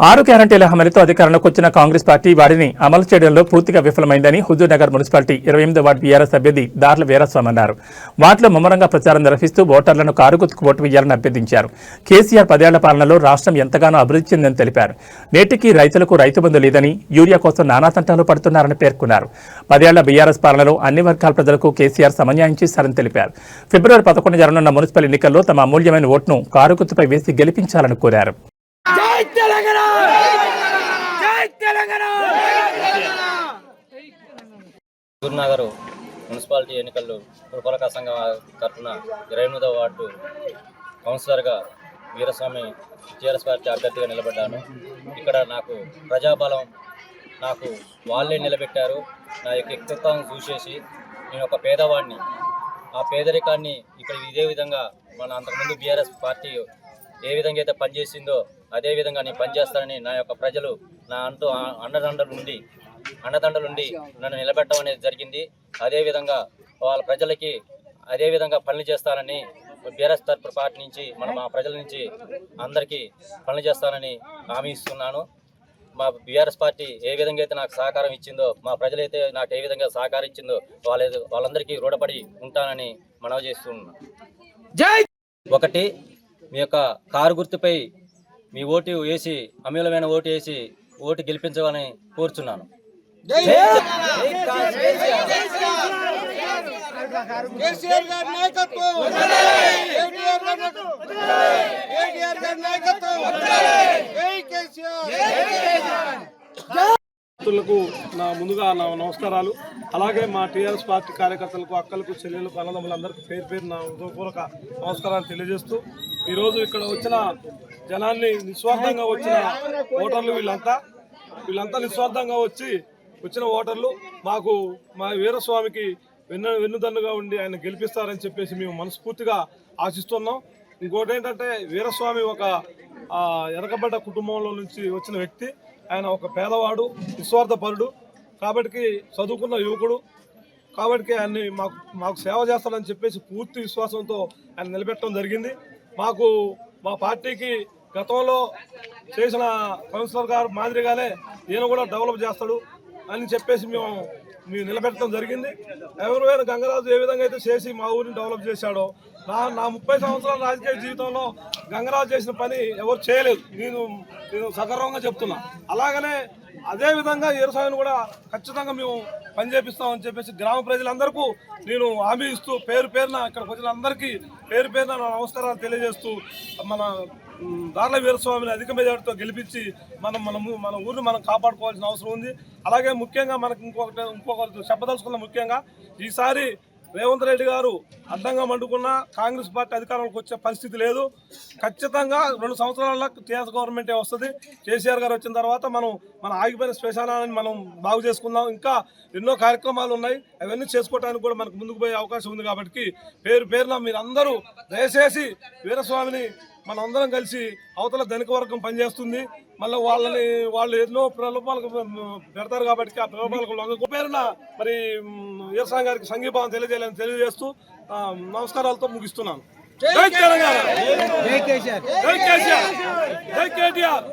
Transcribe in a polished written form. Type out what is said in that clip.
6 గ్యారంటీల హామీలతో అధికారంలోకి వచ్చిన కాంగ్రెస్ పార్టీ వారిని అమలు చేయడంలో పూర్తిగా విఫలమైందని హుజూర్నగర్ మున్సిపాలిటీ 28వ వార్డు బీఆర్ఎస్ అభ్యర్థి దార్ల వీరస్వామి అన్నారు. వార్డులో ముమ్మరంగా ప్రచారం నిర్వహిస్తూ ఓటర్లను కారుగుర్తుకు ఓటు వేయాలని అభ్యర్థించారు. కేసీఆర్ 10 ఏళ్ల పాలనలో రాష్ట్రం ఎంతగానో అభివృద్ధి చెందని తెలిపారు. నేటికి రైతులకు రైతు బంధు లేదని, యూరియా కోసం నానా తంటాలు పడుతున్నారని పేర్కొన్నారు. 10 ఏళ్ల బీఆర్ఎస్ పాలనలో అన్ని వర్గాల ప్రజలకు కేసీఆర్ సమన్యాయం చేశారని తెలిపారు. ఫిబ్రవరి 11 జరగనున్న మున్సిపల్ ఎన్నికల్లో తమ అమూల్యమైన ఓటును కారుగుర్తుపై వేసి గెలిపించాలని కోరారు. హుజూర్నగర్ మున్సిపాలిటీ ఎన్నికల్లో పురపాలక సంఘం తరఫున 28వ వార్డు కౌన్సిలర్గా వీరస్వామి టీఆర్ఎస్ పార్టీ అభ్యర్థిగా నిలబడ్డాను. ఇక్కడ నాకు ప్రజాబలం నాకు వాళ్ళే నిలబెట్టారు. నా యొక్క వ్యక్తిత్వాన్ని చూసేసి నేను ఒక పేదవాడిని, ఆ పేదరికాన్ని ఇక్కడ ఇదే విధంగా మన అంతకుముందు బీఆర్ఎస్ పార్టీ ఏ విధంగా అయితే పనిచేసిందో అదే విధంగా నేను పనిచేస్తానని నా యొక్క ప్రజలు నా అండదండలు ఉండి నన్ను నిలబెట్టడం అనేది జరిగింది. అదేవిధంగా వాళ్ళ ప్రజలకి అదేవిధంగా పనులు చేస్తానని బీఆర్ఎస్ తరఫు పార్టీ నుంచి మా ప్రజల నుంచి అందరికీ పనులు చేస్తానని హామీ ఇస్తున్నాను. మా బీఆర్ఎస్ పార్టీ ఏ విధంగా అయితే నాకు సహకారం ఇచ్చిందో, మా ప్రజలైతే నాకు ఏ విధంగా సహకారం ఇచ్చిందో వాళ్ళందరికీ రుణపడి ఉంటానని మనవి చేస్తున్నాను. ఒకటి, మీ యొక్క కారు గుర్తుపై మీ ఓటు వేసి అమూల్యమైన ఓటు వేసి ఓటు గెలిపించాలని కోరుచున్నాను. నా ముందుగా నా నమస్కారాలు. అలాగే మా టీఆర్ఎస్ పార్టీ కార్యకర్తలకు, అక్కలకు, చెల్లెలకు, అన్నదమ్ములందరికీ పేరు పేరు నా హృదయపూర్వక నమస్కారాలు తెలియజేస్తూ, ఈరోజు ఇక్కడ వచ్చిన జనాన్ని నిస్వార్థంగా వచ్చిన ఓటర్లు వీళ్ళంతా నిస్వార్థంగా వచ్చిన ఓటర్లు మాకు మా వీరస్వామికి వెన్నుదన్నుగా ఉండి ఆయన గెలిపిస్తారని చెప్పేసి మేము మనస్ఫూర్తిగా ఆశిస్తున్నాం. ఇంకోటి ఏంటంటే, వీరస్వామి ఒక వెనకబడ్డ కుటుంబంలో నుంచి వచ్చిన వ్యక్తి. ఆయన ఒక పేదవాడు, నిస్వార్థపరుడు, కాబట్టి చదువుకున్న యువకుడు, కాబట్టి ఆయన్ని మాకు సేవ చేస్తాడని చెప్పేసి పూర్తి విశ్వాసంతో ఆయన నిలబెట్టడం జరిగింది. మా పార్టీకి గతంలో చేసిన కౌన్సిలర్ గారు మాదిరిగానే ఈయన కూడా డెవలప్ చేస్తాడు అని చెప్పేసి మేము నిలబెట్టడం జరిగింది. ఎవరైనా గంగరాజు ఏ విధంగా అయితే చేసి మా ఊరిని డెవలప్ చేశాడో, నా 30 సంవత్సరాల రాజకీయ జీవితంలో గంగరాజు చేసిన పని ఎవరు చేయలేదు. నేను సగర్వంగా చెప్తున్నా. అలాగనే అదేవిధంగా వీరస్వామిని కూడా ఖచ్చితంగా మేము పనిచేపిస్తామని చెప్పేసి గ్రామ ప్రజలందరికీ నేను హామీ ఇస్తూ, పేరు పేరున ఇక్కడికి వచ్చిన అందరికీ పేరు పేరున నమస్కారాలు తెలియజేస్తూ, మన దార్ల వీరస్వామిని అధిక మెజార్టీతో గెలిపించి మన ఊరిని మనం కాపాడుకోవాల్సిన అవసరం ఉంది. అలాగే ముఖ్యంగా మనకు ఇంకొకటి చెప్పదలుచుకున్న, ముఖ్యంగా ఈసారి రేవంత్ రెడ్డి గారు అడ్డంగా మండుకున్న కాంగ్రెస్ పార్టీ అధికారంలోకి వచ్చే పరిస్థితి లేదు. ఖచ్చితంగా 2 సంవత్సరాల టీఆర్ఎస్ గవర్నమెంటే వస్తుంది. కేసీఆర్ గారు వచ్చిన తర్వాత మన ఆగిపోయిన శ్మశానాన్ని మనం బాగు చేసుకుందాం. ఇంకా ఎన్నో కార్యక్రమాలు ఉన్నాయి, అవన్నీ చేసుకోవడానికి కూడా మనకు ముందుకు పోయే అవకాశం ఉంది. కాబట్టి పేరు పేరున మీరందరూ దయచేసి వీరస్వామిని మనందరం కలిసి, అవతల ధనిక వర్గం పనిచేస్తుంది, మళ్ళీ వాళ్ళు ఎన్నో ప్రలోభాలకు పెడతారు. కాబట్టి ఆ ప్రలోభాలకు పేరున మరి వీరస్వామి గారికి సంఘీభావం తెలియజేస్తూ నమస్కారాలతో ముగిస్తున్నాను. జై తెలంగాణ, జై కేసీఆర్, జై కేటీఆర్.